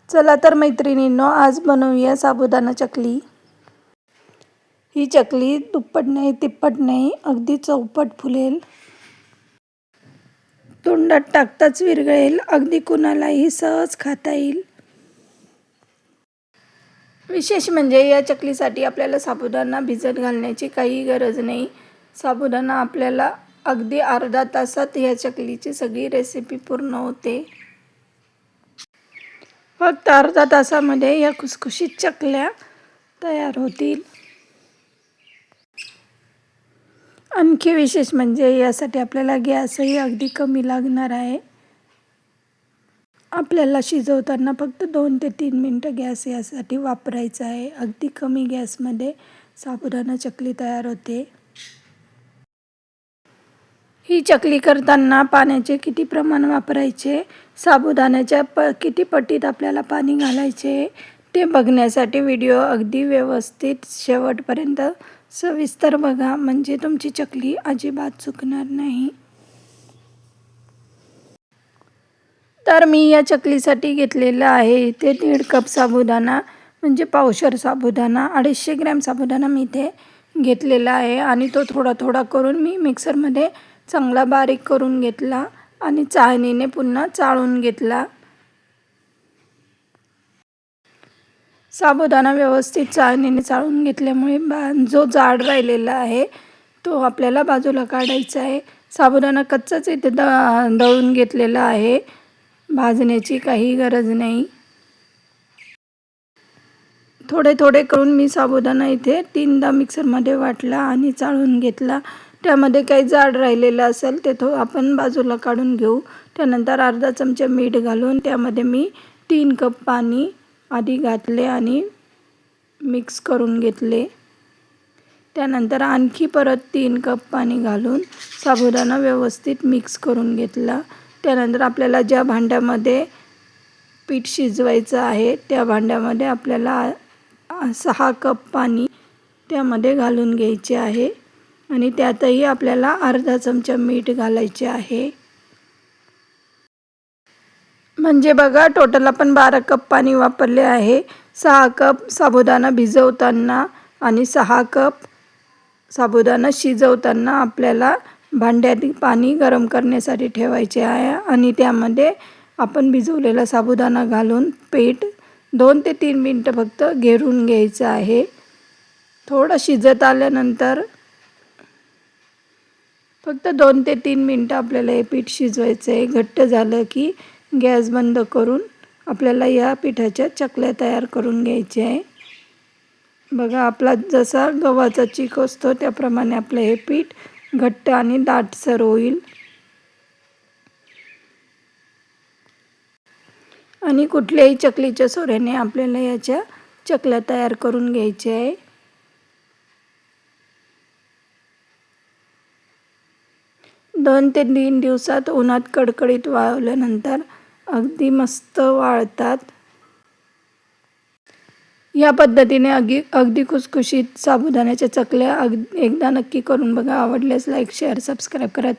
चला तर मैत्रिणींनो, आज बनवूया साबुदाणा चकली। ही चकली दुप्पट नाही तिप्पट नाही, अगदी चौपट फुलेल, तोंडात टाकताच विरघळेल, अगदी कुणालाही सहज खाता येईल। विशेष म्हणजे या चकलीसाठी आपल्याला साबुदाणा भिजत घालण्याची काही गरज नाही। साबुदाणा आपल्याला अगदी अर्धा तासात या चकलीची सगळी रेसिपी पूर्ण होते। फक्त अर्धा तासामध्ये या खुसखुशीत चकल्या तयार होतील। आणखी विशेष म्हणजे यासाठी आपल्याला गॅसही अगदी कमी लागणार आहे। आपल्याला शिजवताना फक्त 2 ते 3 मिनिटं गॅस यासाठी वापरायचा आहे। अगदी कमी गॅसमध्ये साबुदाणा चकली तयार होते। ही चकली करताना पाण्याचे किती प्रमाण वापरायचे, साबुदाण्याच्या किती पटीत आपल्याला पाणी घालायचे ते बघण्यासाठी व्हिडिओ अगदी व्यवस्थित शेवटपर्यंत सविस्तर बघा, म्हणजे तुमची चकली अजिबात चुकणार नाही। तर मी या चकलीसाठी घेतलेला आहे इथे 1.5 कप साबुदाणा, म्हणजे पावशेर साबुदाणा, 250 ग्रॅम साबुदाणा मी इथे घेतलेला आहे आणि तो थोडा थोडा करून मी मिक्सरमध्ये चांगला बारीक करून घेतला आणि चाळणीने पुन्हा चाळून घेतला। साबुदाणा व्यवस्थित चाळणीने चाळून घेतल्यामुळे जो जाड राहिलेला आहे तो आपल्याला बाजूला काढायचा आहे। साबुदाणा कच्चाच इथे दळून घेतलेला आहे, भाजण्याची काही गरज नाही। थोडे थोडे करून मी साबुदाणा इथे 3दा मिक्सरमध्ये वाटला आणि चाळून घेतला। त्यामध्ये काही जाड राहिलेलं असेल ते आपण बाजूला काढून घेऊ। त्यानंतर अर्धा चमचा मीठ घालून त्यामध्ये मी 3 कप पाणी आधी घातले आणि मिक्स करून घेतले। त्यानंतर आणखी परत 3 कप पाणी घालून साबुदाणा व्यवस्थित मिक्स करून घेतला। त्यानंतर आपल्याला ज्या भांड्यामध्ये पीठ शिजवायचं आहे त्या भांड्यामध्ये आपल्याला 6 कप पाणी त्यामध्ये घालून घ्यायचे आहे आणि त्यातही आपल्याला अर्धा चमचा मीठ घालायचे आहे। म्हणजे बघा, टोटल आपण 12 कप पाणी वापरले आहे। 6 कप साबुदाणा भिजवताना आणि 6 कप साबुदाणा शिजवताना आपल्याला भांड्यात पाणी गरम करण्यासाठी ठेवायचे आहे आणि त्यामध्ये आपण भिजवलेला साबुदाणा घालून पीठ 2 ते 3 मिनिटं फक्त घेरून घ्यायचं आहे। थोडं शिजत आल्यानंतर फक्त 2 ते 3 मिनिटं आपल्याला हे पीठ शिजवायचं आहे। घट्ट झालं की गॅस बंद करून आपल्याला या पिठाच्या चकल्या तयार करून घ्यायच्या आहे। बघा, आपला जसा गव्हाचा चीक असतो त्याप्रमाणे आपलं हे पीठ घट्ट आणि दाटसर होईल आणि कुठल्याही चकलीच्या सोऱ्याने आपल्याला याच्या चकल्या तयार करून घ्यायच्या आहे। दोन ते 3 दिवसात उन्हात कडकडीत वाळवल्यानंतर अगदी मस्त वाळतात। या पद्धतीने अगदी खुसखुशीत साबुदाण्याच्या चकल्या एकदा नक्की करून बघा। आवडल्यास लाईक, शेअर, सबस्क्राईब करा।